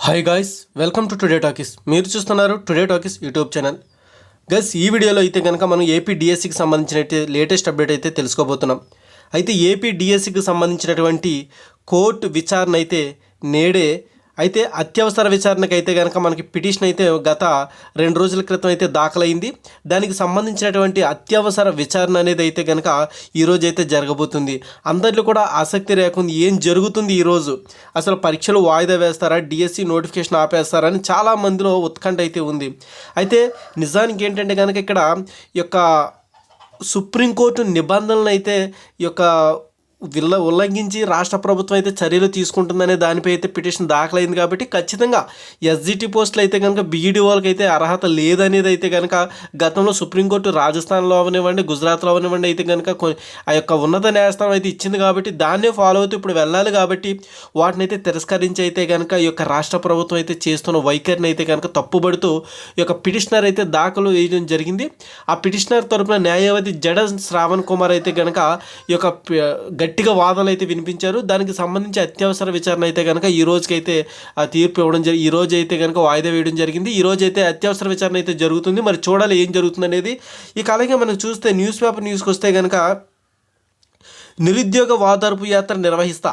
Hi guys, welcome to today talkies. మీరు చూస్తున్నారు today talkies YouTube channel. Guys, ఈ వీడియోలో అయితే కనుక మనం ఏపీ డిఎస్సికి సంబంధించిన లేటెస్ట్ అప్డేట్ అయితే తెలుసుకోబోతున్నాం. అయితే ఏపీ డిఎస్సికి సంబంధించినటువంటి కోర్టు విచారణ అయితే నేడే అయితే అత్యవసర విచారణకు అయితే కనుక మనకి పిటిషన్ అయితే గత 2 రోజుల క్రితం అయితే దాఖలైంది. దానికి సంబంధించినటువంటి అత్యవసర విచారణ అనేది అయితే కనుక ఈరోజు అయితే జరగబోతుంది. అందరిలో కూడా ఆసక్తి రేకుంది, ఏం జరుగుతుంది ఈరోజు, అసలు పరీక్షలు వాయిదా వేస్తారా, డిఎస్సి నోటిఫికేషన్ ఆపేస్తారా అని చాలా మందిలో ఉత్కంఠ అయితే ఉంది. అయితే నిజానికి ఏంటంటే కనుక ఇక్కడ ఈ యొక్క సుప్రీంకోర్టు నిబంధనలు అయితే ఈ యొక్క ఉల్లంఘించి రాష్ట్ర ప్రభుత్వం అయితే చర్యలు తీసుకుంటుందనే దానిపై అయితే పిటిషన్ దాఖలైంది. కాబట్టి ఖచ్చితంగా ఎస్జిటి పోస్టులు అయితే కనుక బీఈడి వాళ్ళకి అయితే అర్హత లేదనేది అయితే కనుక గతంలో సుప్రీంకోర్టు రాజస్థాన్లో అవనివ్వండి, గుజరాత్లో అవనివ్వండి అయితే కనుక ఆ యొక్క ఉన్నత న్యాయస్థానం అయితే ఇచ్చింది. కాబట్టి దాన్నే ఫాలో అవుతూ ఇప్పుడు వెళ్ళాలి. కాబట్టి వాటిని అయితే తిరస్కరించి అయితే కనుక ఈ యొక్క రాష్ట్ర ప్రభుత్వం అయితే చేస్తున్న వైఖరిని అయితే కనుక తప్పుబడుతూ ఈ యొక్క పిటిషనర్ అయితే దాఖలు వేయడం జరిగింది. ఆ పిటిషనర్ తరపున న్యాయవాది జడ శ్రావణ్ కుమార్ అయితే కనుక ఈ యొక్క గట్టిగా వాదనలు అయితే వినిపించారు. దానికి సంబంధించి అత్యవసర విచారణ అయితే కనుక ఈ రోజుకైతే ఆ తీర్పు ఇవ్వడం ఈ రోజు అయితే కనుక వాయిదా వేయడం జరిగింది. ఈ రోజు అయితే అత్యవసర విచారణ అయితే జరుగుతుంది. మరి చూడాలి ఏం జరుగుతుంది అనేది. ఇక అలాగే మనం చూస్తే న్యూస్కి వస్తే కనుక నిరుద్యోగ వాదార్పు యాత్ర నిర్వహిస్తా,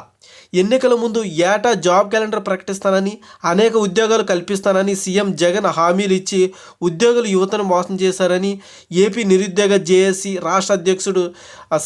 ఎన్నికల ముందు ఏటా జాబ్ క్యాలెండర్ ప్రకటిస్తానని, అనేక ఉద్యోగాలు కల్పిస్తానని సీఎం జగన్ హామీలు ఇచ్చి ఉద్యోగులు యువతను మోసం చేశారని ఏపీ నిరుద్యోగ జేఏసీ రాష్ట్ర అధ్యక్షుడు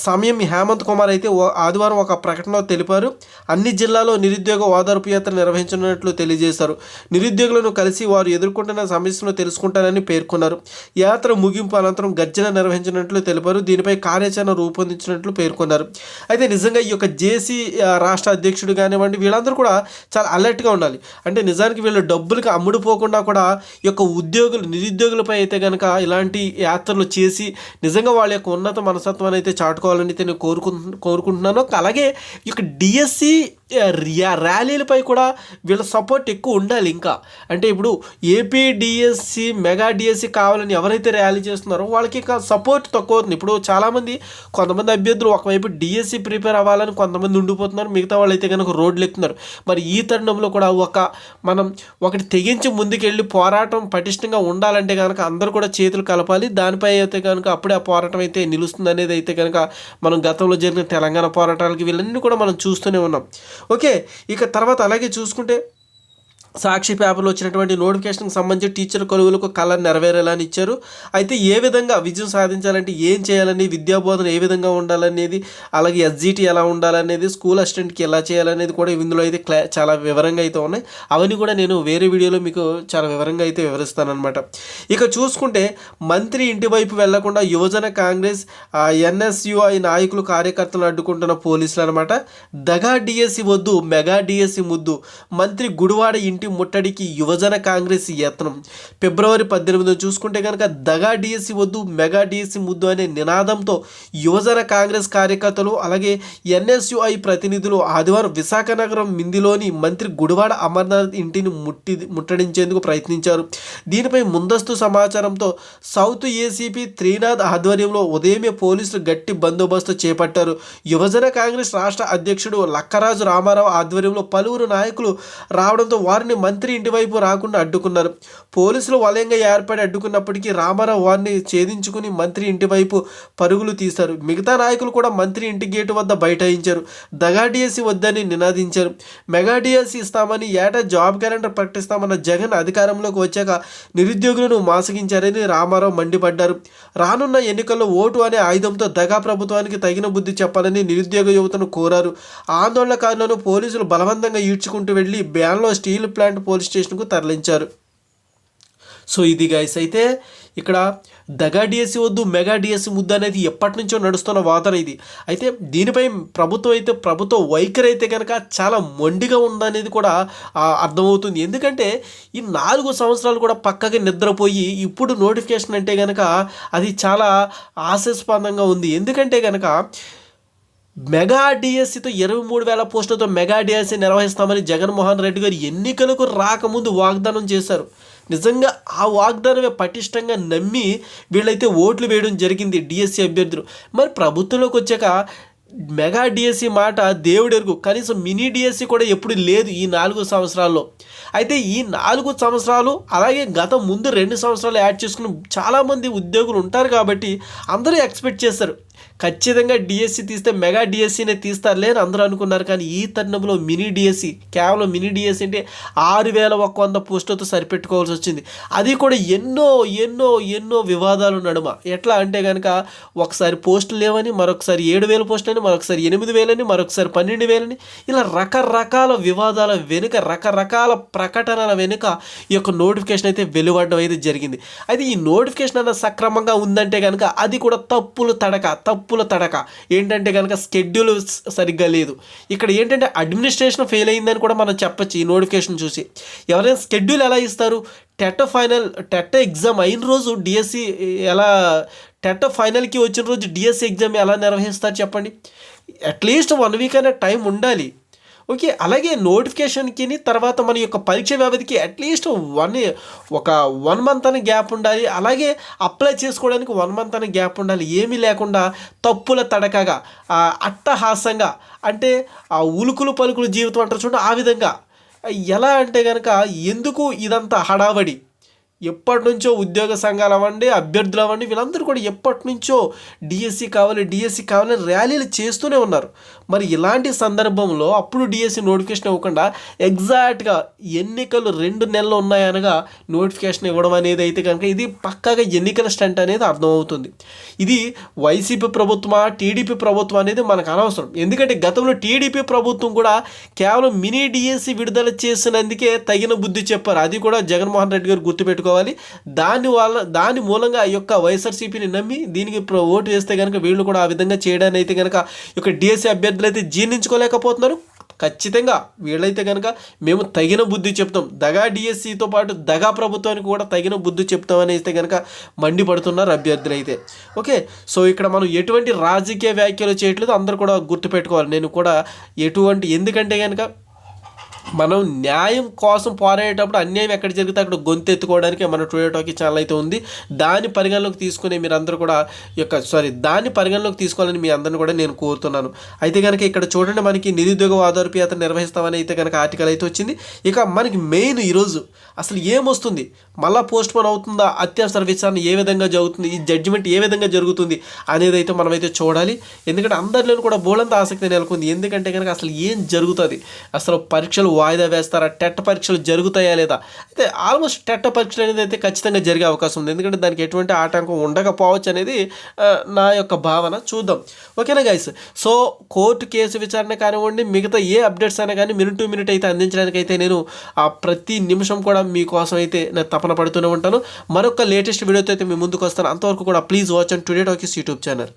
సమయం హేమంత్ కుమార్ అయితే ఆదివారం ఒక ప్రకటనలో తెలిపారు. అన్ని జిల్లాల్లో నిరుద్యోగ ఓదార్పు యాత్ర నిర్వహించనున్నట్లు తెలియజేశారు. నిరుద్యోగులను కలిసి వారు ఎదుర్కొంటున్న సమస్యలను తెలుసుకుంటారని పేర్కొన్నారు. యాత్ర ముగింపు అనంతరం గర్జన నిర్వహించినట్లు తెలిపారు. దీనిపై కార్యాచరణ రూపొందించినట్లు పేర్కొన్నారు. అయితే నిజంగా ఈ యొక్క జేసీ రాష్ట్ర అధ్యక్షుడు కానివ్వండి, వీళ్ళందరూ కూడా చాలా అలర్ట్గా ఉండాలి. అంటే నిజానికి వీళ్ళు డబ్బులకి అమ్ముడుపోకుండా కూడా ఈ యొక్క నిరుద్యోగులపై అయితే కనుక ఇలాంటి యాత్రలు చేసి నిజంగా వాళ్ళ యొక్క ఉన్నత మనస్తత్వాన్ని అయితే చాటుకోవాలని నేను కోరుకుంటున్నాను. అలాగే ఈ యొక్క డిఎస్సి ర్యాలీలపై కూడా వీళ్ళ సపోర్ట్ ఎక్కువ ఉండాలి. ఇంకా అంటే ఇప్పుడు ఏపీ డిఎస్సి మెగా డిఎస్సి కావాలని ఎవరైతే ర్యాలీ చేస్తున్నారో వాళ్ళకి ఇంకా సపోర్ట్ తక్కువ అవుతుంది. ఇప్పుడు చాలామంది కొంతమంది అభ్యర్థులు ఒకవైపు డిఎస్సి ప్రిపేర్ అవ్వాలని కొంతమంది ఉండిపోతున్నారు, మిగతా వాళ్ళు అయితే కనుక రోడ్లు ఎక్కుతున్నారు. మరి ఈ తరుణంలో కూడా మనం ఒకటి తెగించి ముందుకెళ్ళి పోరాటం పటిష్టంగా ఉండాలంటే కనుక అందరూ కూడా చేతులు కలపాలి. దానిపై అయితే కనుక అప్పుడే ఆ పోరాటం అయితే నిలుస్తుంది అనేది అయితే కనుక మనం గతంలో జరిగిన తెలంగాణ పోరాటాలకి వీళ్ళన్నీ కూడా మనం చూస్తూనే ఉన్నాం. ఓకే, ఇక తర్వాత అలాగే చూసుకుంటే సాక్షి పేపర్లో వచ్చినటువంటి నోటిఫికేషన్కి సంబంధించి టీచర్ కొలువులకు కళ నెరవేరేలా అని ఇచ్చారు. అయితే ఏ విధంగా విజయం సాధించాలంటే ఏం చేయాలని, విద్యాబోధన ఏ విధంగా ఉండాలనేది, అలాగే ఎస్జిటి ఎలా ఉండాలనేది, స్కూల్ అసిస్టెంట్కి ఎలా చేయాలనేది కూడా ఇందులో అయితే చాలా వివరంగా అయితే ఉన్నాయి. అవన్నీ కూడా నేను వేరే వీడియోలో మీకు చాలా వివరంగా అయితే వివరిస్తానమాట. ఇక చూసుకుంటే మంత్రి ఇంటి వైపు వెళ్లకుండా యువజన కాంగ్రెస్ ఎన్ఎస్యుఐ నాయకులు కార్యకర్తలను అడ్డుకుంటున్న పోలీసులు అనమాట. దగా డిఎస్సి వద్దు, మెగా డిఎస్సి ముద్దు, మంత్రి గుడివాడ ఇంటి ముట్టడికి యువజన కాంగ్రెస్ యత్నం. ఫిబ్రవరి 18 చూసుకుంటే కనుక దగా డిఎస్సి వద్దు, మెగా డిఎస్సి ముద్దు అనే నినాదంతో యువజన కాంగ్రెస్ కార్యకర్తలు అలాగే ఎన్ఎస్యుఐ ప్రతినిధులు ఆదివారం విశాఖ నగరం మిందిలోని మంత్రి గుడివాడ అమర్నాథ్ ఇంటిని ముట్టడించేందుకు ప్రయత్నించారు. దీనిపై ముందస్తు సమాచారంతో సౌత్ ఏసీపీ త్రీనాథ్ ఆధ్వర్యంలో ఉదయమే పోలీసులు గట్టి బందోబస్తు చేపట్టారు. యువజన కాంగ్రెస్ రాష్ట్ర అధ్యక్షుడు లక్కరాజు రామారావు ఆధ్వర్యంలో పలువురు నాయకులు రావడంతో వారిని మంత్రి ఇంటి వైపు రాకుండా అడ్డుకున్నారు. పోలీసులు వలయంగా ఏర్పడి అడ్డుకున్నప్పటికీ రామారావు వారిని ఛేదించుకుని మంత్రి ఇంటి వైపు పరుగులు తీశారు. మిగతా నాయకులు కూడా మంత్రి ఇంటి గేటు వద్ద బైఠాయించారు. దగా డిఎస్సి వద్దని నినాదించారు. మెగా డిఎస్సి ఇస్తామని, ఏటా జాబ్ క్యాలెండర్ ప్రకటిస్తామన్న జగన్ అధికారంలోకి వచ్చాక నిరుద్యోగులను మోసగించారని రామారావు మండిపడ్డారు. రానున్న ఎన్నికల్లో ఓటు అనే ఆయుధంతో దగా ప్రభుత్వానికి తగిన బుద్ధి చెప్పాలని నిరుద్యోగ యువతను కోరారు. ఆందోళనకారులను పోలీసులు బలవంతంగా ఈడ్చుకుంటూ వెళ్లి బ్యాన్లో స్టీల్ ప్లాంట్ పోలీస్ స్టేషన్కు తరలించారు. సో ఇది గైస్, అయితే ఇక్కడ దగా డిఎస్సి వద్దు, మెగా డిఎస్సి ముద్దు అనేది ఎప్పటి నుంచో నడుస్తున్న వాదన ఇది. అయితే దీనిపై ప్రభుత్వ వైఖరి అయితే కనుక చాలా మొండిగా ఉందనేది కూడా అర్థమవుతుంది. ఎందుకంటే ఈ 4 సంవత్సరాలు కూడా పక్కకి నిద్రపోయి ఇప్పుడు నోటిఫికేషన్ అంటే కనుక అది చాలా ఆశాస్పదంగా ఉంది. ఎందుకంటే కనుక మెగా డిఎస్సితో 23,000 పోస్టులతో మెగా డిఎస్సి నిర్వహిస్తామని జగన్మోహన్ రెడ్డి గారు ఎన్నికలకు రాకముందు వాగ్దానం చేశారు. నిజంగా ఆ వాగ్దానమే పటిష్టంగా నమ్మి వీళ్ళైతే ఓట్లు వేయడం జరిగింది డిఎస్సి అభ్యర్థులు. మరి ప్రభుత్వంలోకి వచ్చాక మెగా డిఎస్సి మాట దేవుడెరుగు, కనీసం మినీ డిఎస్సి కూడా ఎప్పుడు లేదు ఈ 4 సంవత్సరాల్లో. అయితే ఈ 4 సంవత్సరాలు అలాగే గత ముందు 2 సంవత్సరాలు యాడ్ చేసుకుని చాలామంది ఉద్యోగులు ఉంటారు కాబట్టి అందరూ ఎక్స్పెక్ట్ చేస్తారు ఖచ్చితంగా డిఎస్సి తీస్తే మెగా డిఎస్సినే తీస్తారులే అని అందరూ అనుకున్నారు. కానీ ఈ తరుణంలో మినీ డిఎస్సి, కేవలం మినీ డిఎస్సి అంటే 6100 పోస్టులతో సరిపెట్టుకోవాల్సి వచ్చింది. అది కూడా ఎన్నో ఎన్నో ఎన్నో వివాదాలు నడుమ. ఎట్లా అంటే కనుక ఒకసారి పోస్టులు లేవని, మరొకసారి 7000 పోస్టులు అని, మరొకసారి 8000 అని, మరొకసారి 12,000 అని, ఇలా రకరకాల వివాదాల వెనుక, రకరకాల ప్రకటనల వెనుక ఈ యొక్క నోటిఫికేషన్ అయితే వెలువడడం అయితే జరిగింది. అయితే ఈ నోటిఫికేషన్ అన్న సక్రమంగా ఉందంటే కనుక అది కూడా తప్పులు తడక ఏంటంటే కనుక షెడ్యూల్ సరిగ్గా లేదు. ఇక్కడ ఏంటంటే అడ్మినిస్ట్రేషన్ ఫెయిల్ అయిందని కూడా మనం చెప్పచ్చు ఈ నోటిఫికేషన్ చూసి. ఎవరైనా షెడ్యూల్ ఎలా ఇస్తారు? టెట్ ఎగ్జామ్ అయిన రోజు డిఎస్సి ఎలా, టెట్ ఫైనల్కి వచ్చిన రోజు డిఎస్సి ఎగ్జామ్ ఎలా నిర్వహిస్తారు చెప్పండి? అట్లీస్ట్ 1 వీక్ అయినా టైం ఉండాలి. ఓకే, అలాగే నోటిఫికేషన్కి తర్వాత మన యొక్క పరీక్ష వ్యవధికి అట్లీస్ట్ ఒక 1 మంత్ అని గ్యాప్ ఉండాలి. అలాగే అప్లై చేసుకోవడానికి 1 మంత్ అని గ్యాప్ ఉండాలి. ఏమీ లేకుండా తప్పుల తడకగా, అట్టహాసంగా, అంటే ఆ ఉలుకులు పలుకులు జీవితం అంటారు చూడండి, ఆ విధంగా. ఎలా అంటే కనుక ఎందుకు ఇదంతా హడావడి? ఎప్పటి నుంచో ఉద్యోగ సంఘాలు అవ్వండి, అభ్యర్థులు అవ్వండి, వీళ్ళందరూ కూడా ఎప్పటి నుంచో డిఎస్సి కావాలని ర్యాలీలు చేస్తూనే ఉన్నారు. మరి ఇలాంటి సందర్భంలో అప్పుడు డిఎస్సి నోటిఫికేషన్ ఇవ్వకుండా ఎగ్జాక్ట్గా ఎన్నికలు 2 నెలలు ఉన్నాయనగా నోటిఫికేషన్ ఇవ్వడం అనేది అయితే కనుక ఇది పక్కాగా ఎన్నికల స్టంట్ అనేది అర్థమవుతుంది. ఇది వైసీపీ ప్రభుత్వమా టీడీపీ ప్రభుత్వం అనేది మనకు అనవసరం. ఎందుకంటే గతంలో టీడీపీ ప్రభుత్వం కూడా కేవలం మినీ డిఎస్సి విడుదల చేసినందుకే తగిన బుద్ధి చెప్పారు. అది కూడా జగన్మోహన్ రెడ్డి గారు గుర్తుపెట్టుకోవాలి. దాని మూలంగా ఈ యొక్క వైఎస్ఆర్సీపీని నమ్మి దీనికి ఓటు వేస్తే కనుక వీళ్ళు కూడా ఆ విధంగా చేయడానికి అయితే కనుక ఈ యొక్క డిఎస్సి అభ్యర్థులు అయితే జీర్ణించుకోలేకపోతున్నారు. ఖచ్చితంగా వీళ్ళైతే కనుక మేము తగిన బుద్ధి చెప్తాం, దగా డిఎస్సితో పాటు దగా ప్రభుత్వానికి కూడా తగిన బుద్ధి చెప్తామని అయితే కనుక మండిపడుతున్నారు అభ్యర్థులు అయితే. ఓకే, సో ఇక్కడ మనం ఎటువంటి రాజకీయ వ్యాఖ్యలు చేయట్లేదు, అందరూ కూడా గుర్తుపెట్టుకోవాలి. నేను కూడా ఎందుకంటే కనుక మనం న్యాయం కోసం పోరాడేటప్పుడు అన్యాయం ఎక్కడ జరిగితే అక్కడ గొంతెత్తుకోవడానికి మన టుడే టాకీ ఛానల్ అయితే ఉంది. దాన్ని పరిగణలోకి తీసుకుని మీరందరూ కూడా దాన్ని పరిగణలోకి తీసుకోవాలని మీ అందరిని కూడా నేను కోరుతున్నాను. అయితే కనుక ఇక్కడ చూడండి, మనకి నిరుద్యోగ ఆధారపు యాత్ర నిర్వహిస్తామని అయితే కనుక ఆర్టికల్ అయితే వచ్చింది. ఇక మనకి మెయిన్ ఈరోజు అసలు ఏమొస్తుంది, మళ్ళీ పోస్ట్ పోన్ అవుతుందా, అత్యవసర విచారణ ఏ విధంగా జరుగుతుంది, ఈ జడ్జిమెంట్ ఏ విధంగా జరుగుతుంది అనేది అయితే మనమైతే చూడాలి. ఎందుకంటే అందరిలో కూడా బోలంత ఆసక్తి నెలకొంది. ఎందుకంటే కనుక అసలు ఏం జరుగుతుంది, అసలు పరీక్షలు వాయిదా వేస్తారా, టెట్ పరీక్షలు జరుగుతాయా లేదా? అయితే ఆల్మోస్ట్ టెట్ పరీక్షలు అనేది అయితే ఖచ్చితంగా జరిగే అవకాశం ఉంది. ఎందుకంటే దానికి ఎటువంటి ఆటంకం ఉండకపోవచ్చు అనేది నా యొక్క భావన. చూద్దాం. ఓకేనా గైస్? సో కోర్టు కేసు విచారణ కానివ్వండి, మిగతా ఏ అప్డేట్స్ అయినా కానీ మినిట్ టు మినిట్ అయితే అందించడానికి అయితే నేను ప్రతి నిమిషం కూడా మీకోసం అయితే నేను తపన పడుతూనే ఉంటాను. మరొక లేటెస్ట్ వీడియోతో అయితే మీ ముందుకు వస్తాను. అంతవరకు కూడా please watch and today talkies YouTube channel.